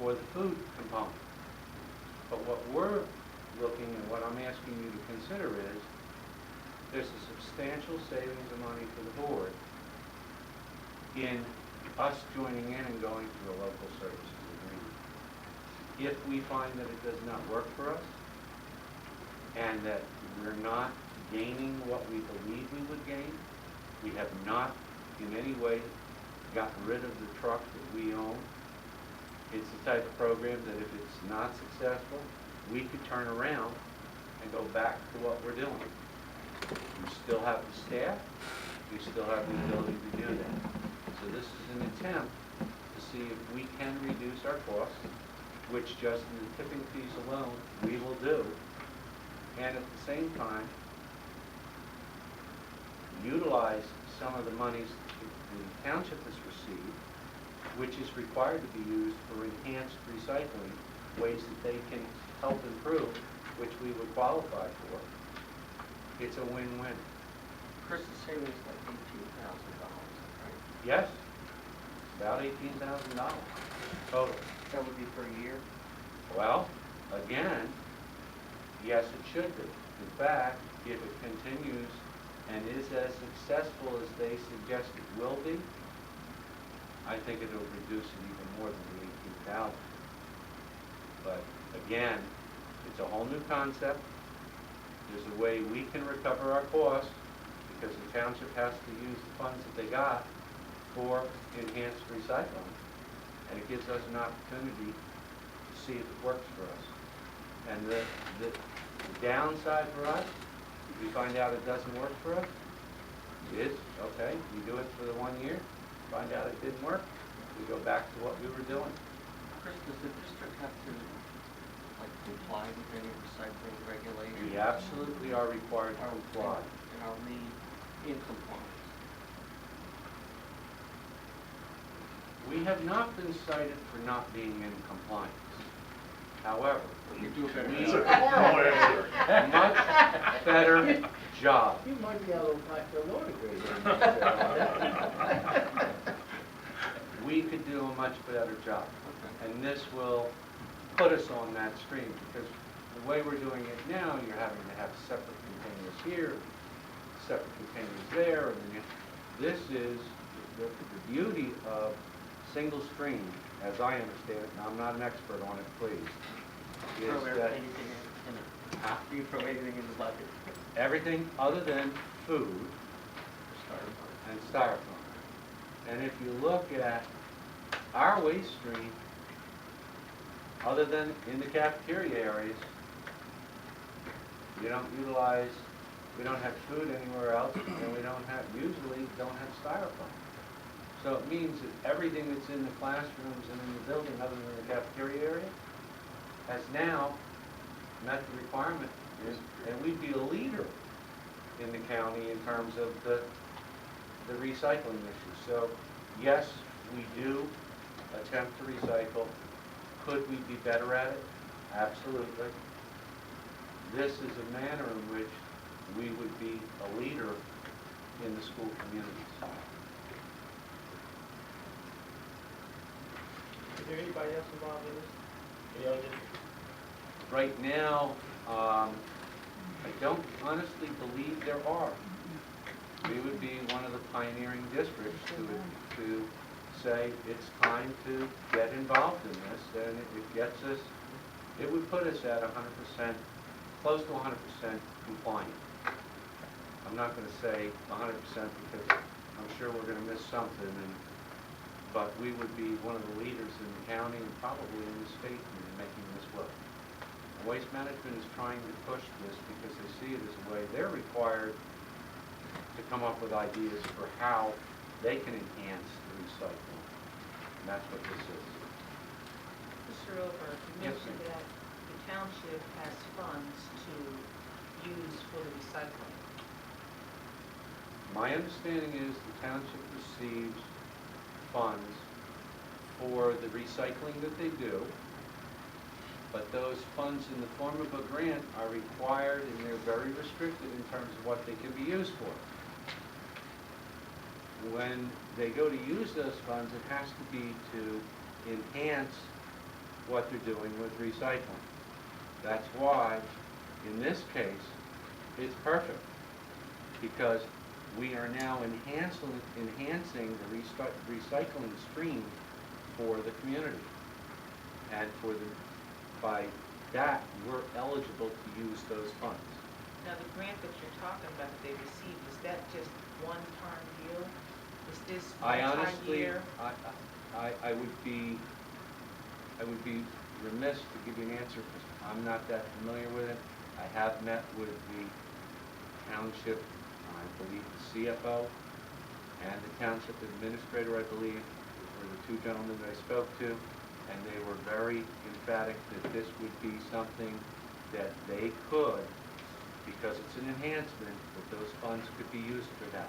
for the food component. But what we're looking and what I'm asking you to consider is there's a substantial savings of money for the board in us joining in and going to a local services agreement. If we find that it does not work for us and that we're not gaining what we believe we would gain, we have not in any way gotten rid of the truck that we own. It's the type of program that if it's not successful, we could turn around and go back to what we're doing. We still have the staff, we still have the ability to do that. So this is an attempt to see if we can reduce our costs, which just in the tipping fees alone we will do, and at the same time utilize some of the monies the township has received, which is required to be used for enhanced recycling, ways that they can help improve, which we would qualify for. It's a win-win. Chris is saving us like $18,000, right? Yes, about $18,000 total. That would be per year? Well, again, yes, it should be. In fact, if it continues and is as successful as they suggest it will be, I think it'll reduce it even more than the 18,000. But again, it's a whole new concept. There's a way we can recover our costs because the township has to use the funds that they got for enhanced recycling. And it gives us an opportunity to see if it works for us. And the downside for us, if we find out it doesn't work for us, is, okay, we do it for the 1 year, find out it didn't work, we go back to what we were doing. Chris, does the district have to comply with any recycling regulations? We absolutely are required to comply. And are we in compliance? We have not been cited for not being in compliance. However, You do a better we job. a much better job. You might be able to find the law degree. We could do a much better job. Okay. And this will put us on that stream because the way we're doing it now, you're having to have separate containers here, separate containers there. And then this is the beauty of single stream, as I understand it, and I'm not an expert on it, please, is Throw that anything in it. Do you throw anything in the bucket? everything other than food Styrofoam. and styrofoam. And if you look at our waste stream, other than in the cafeteria areas, we don't utilize, we don't have food anywhere else, and we usually don't have styrofoam. So it means that everything that's in the classrooms and in the building other than the cafeteria area has now met the requirement, and we'd be a leader in the county in terms of the recycling issue. So yes, we do attempt to recycle. Could we be better at it? Absolutely. This is a manner in which we would be a leader in the school communities. Is there anybody else involved in this? Any other? Right now, I don't honestly believe there are. We would be one of the pioneering districts to say it's time to get involved in this, and it gets us, it would put us at 100%, close to 100% compliant. I'm not going to say 100% because I'm sure we're going to miss something, but we would be one of the leaders in the county and probably in the state in making this work. Waste Management is trying to push this because they see it as a way they're required to come up with ideas for how they can enhance the recycling. And that's what this is. Mr. Ober, you Yes, mentioned that the township has funds to use for the recycling. My understanding is the township receives funds for the recycling that they do, but those funds in the form of a grant are required and they're very restricted in terms of what they can be used for. When they go to use those funds, it has to be to enhance what they're doing with recycling. That's why, in this case, it's perfect, because we are now enhancing the recycling stream for the community. And by that, we're eligible to use those funds. Now, the grant that you're talking about that they received, is that just one-time deal? Is this I honestly, multi-year? I would be remiss to give you an answer because I'm not that familiar with it. I have met with the township, I believe the CFO, and the township administrator, I believe, were the two gentlemen that I spoke to, and they were very emphatic that this would be something that they could, because it's an enhancement, that those funds could be used for that.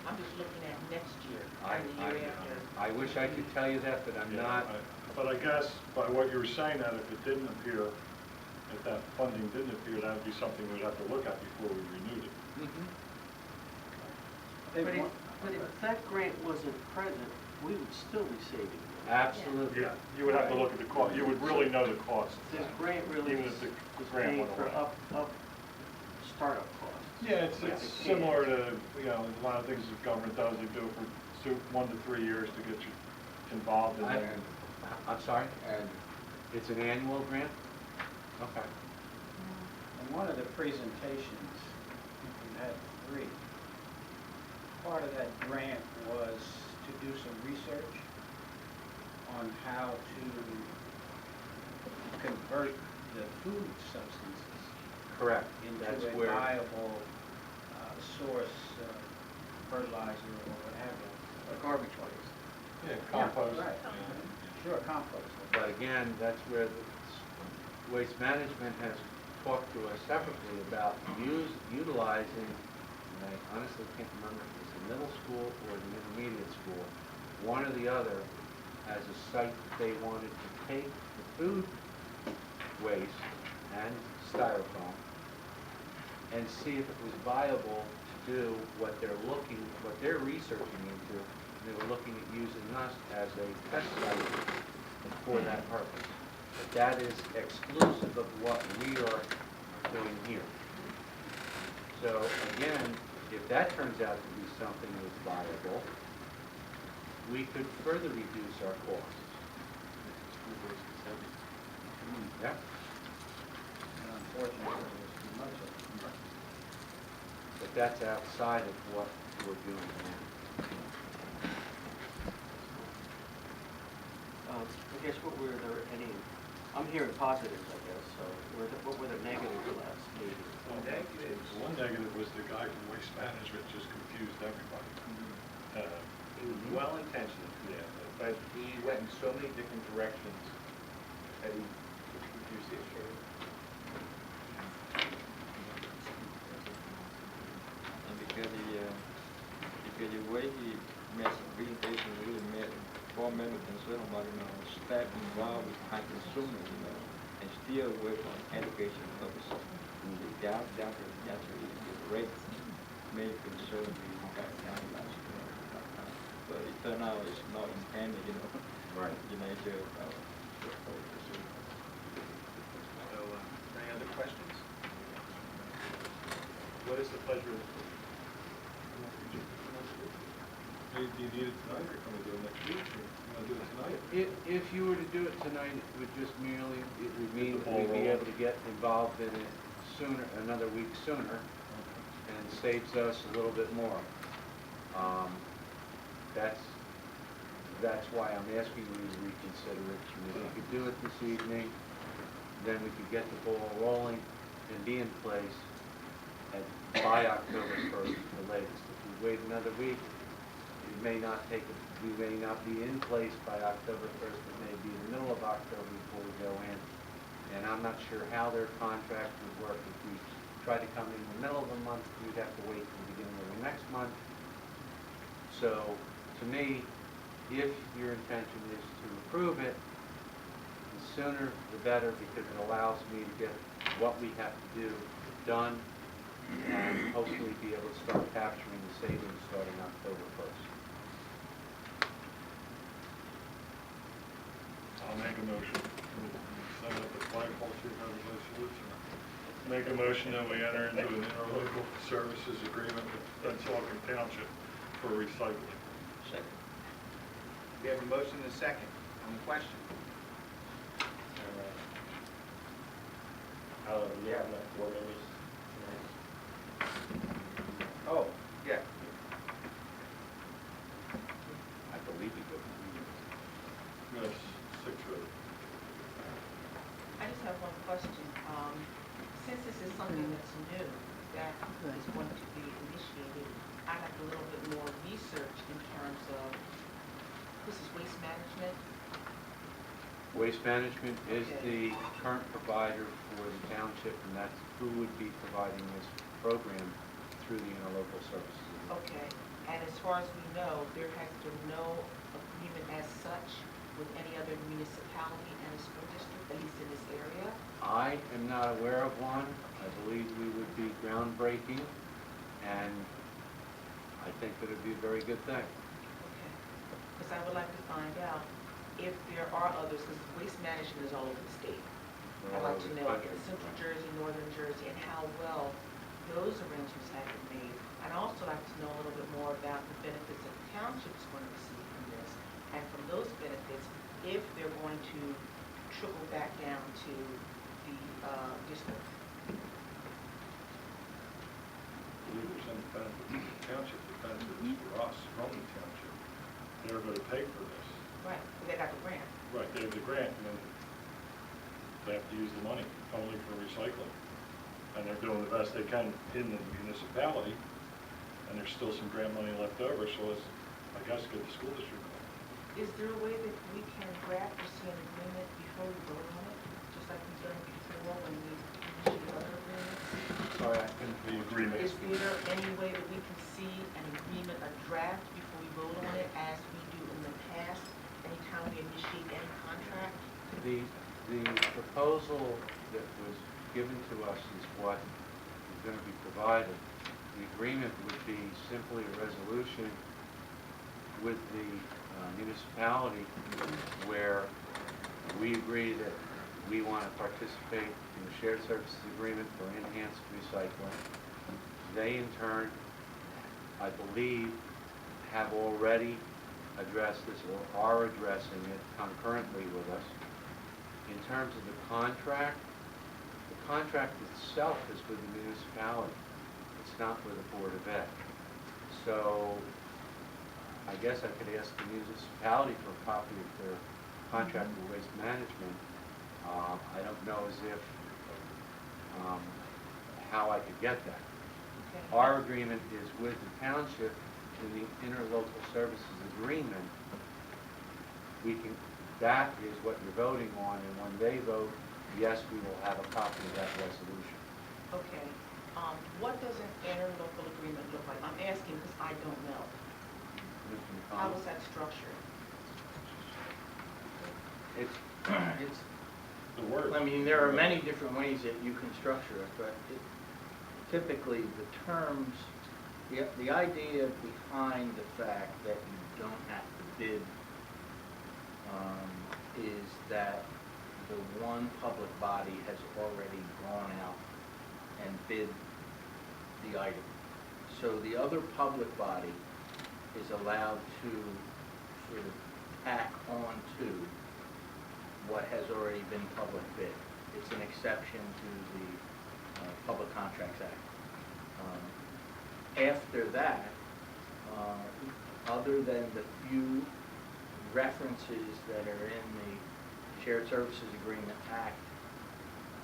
I'm just looking at next year I, and the I, year after. I wish I could tell you that, but I'm Yeah, not. But I guess by what you were saying, that if it didn't appear, if that funding didn't appear, that would be something we'd have to look at before we renewed it. Mhm. But if that grant wasn't present, we would still be saving money. Absolutely. Yeah, you would have to look at the cost, you would really know the cost. This grant really Even was if the was grant paying went for away. up startup costs. Yeah, it's Yeah, similar to, you know, a lot of things the government does, they do it for 1 to 3 years to get you involved in it. I'm sorry? And it's an annual grant? Okay. In one of the presentations, we had 3. Part of that grant was to do some research on how to convert the food substances Correct. That's into a where, viable source of fertilizer or what have you. Garbage waste. Yeah, compost. Right. Sure, compost. but again, that's where the Waste Management has talked to us separately about utilizing, and I honestly can't remember if it's the middle school or the intermediate school, one or the other, as a site that they wanted to take the food waste and styrofoam and see if it was viable to do what they're researching into. They were looking at using us as a test site for that purpose. But that is exclusive of what we are doing here. So again, if that turns out to be something that's viable, we could further reduce our costs. Yeah. And unfortunately, there's too much of it. But that's outside of what we're doing now. I guess what were there any, I'm hearing positives, I guess, so what were the negatives last meeting? One negative was the guy from Waste Management just confused everybody. He was well-intentioned, Yeah. but he went in so many different directions that he confused the issue. And because the way he made some presentation really made four members concerned about, staff involved with high consumers, and still work on education purposes. That's the rate made concern we got down last year. But it turned out it's not intended, Right. the nature of our So, any other questions? What is the pleasure of the board? Do you need it tonight, or can we do it next week, or you want to do it tonight? If you were to do it tonight, it would just merely, it would mean Get the ball we'd be rolling. able to get involved in it sooner, another week sooner, and saves us a little bit more. That's why I'm asking you to reconsider it. If we could do it this evening, then we could get the ball rolling and be in place by October 1st, the latest. If we wait another week, we may not be in place by October 1st, it may be in the middle of October before we go in. And I'm not sure how their contract would work. If we try to come in the middle of the month, we'd have to wait till the beginning of the next month. So, to me, if your intention is to approve it, the sooner the better, because it allows me to get what we have to do done and hopefully be able to start capturing the savings starting October 1st. I'll make a motion. Set up the flagpole, see how everybody salutes him. Make a motion that we enter into an interlocal services agreement with Pennsauken Township for recycling. Second. We have a motion and a second on the question. Yeah, I'm not 4 members. Oh, yeah. I believe we do. Yes, 6 votes. I just have one question. Since this is something that's new, that is going to be initiated, I'd like a little bit more research in terms of, this is waste management. Waste Management is Okay. the current provider for the township, and that's who would be providing this program through the interlocal services. Okay, and as far as we know, there has been no agreement as such with any other municipality and a school district, at least in this area? I am not aware of one. I believe we would be groundbreaking, and I think that it'd be a very good thing. Okay, because I would like to find out if there are others, because waste management is all over the state. I'd like to know in Central Jersey, Northern Jersey, and how well those arrangements have been made. I'd also like to know a little bit more about the benefits that the township is going to receive from this, and from those benefits, if they're going to trickle back down to the district. I believe there's any benefits to the township, the benefits for us from the township. They're going to pay for this. Right, they got the grant. Right, they have the grant, and then they have to use the money only for recycling. And they're doing the best they can in the municipality, and there's still some grant money left over, so let's, I guess, get the school district going. Is there a way that we can draft or see an agreement before we vote on it, just like we've done before when we issued other agreements? Sorry, I couldn't The agreement. Is there any way that we can see an agreement, a draft, before we vote on it, as we do in the past, anytime we initiate any contract? The proposal that was given to us is what is going to be provided. The agreement would be simply a resolution with the municipality where we agree that we want to participate in the shared services agreement for enhanced recycling. They in turn, I believe, have already addressed this or are addressing it concurrently with us. In terms of the contract itself is with the municipality. It's not with the Board of Ed. So I guess I could ask the municipality for a copy of their contract with waste management. I don't know as if, how I could get that. Okay. Our agreement is with the township in the interlocal services agreement. That is what you're voting on, and when they vote, yes, we will have a copy of that resolution. Okay, what does an interlocal agreement look like? I'm asking because I don't know. Mr. How McConnell? is that structured? It's, The word. I mean, there are many different ways that you can structure it, but typically the terms, the idea behind the fact that you don't have to bid is that the one public body has already gone out and bid the item. So the other public body is allowed to sort of tack on to what has already been public bid. It's an exception to the Public Contracts Act. After that, other than the few references that are in the Shared Services Agreement Act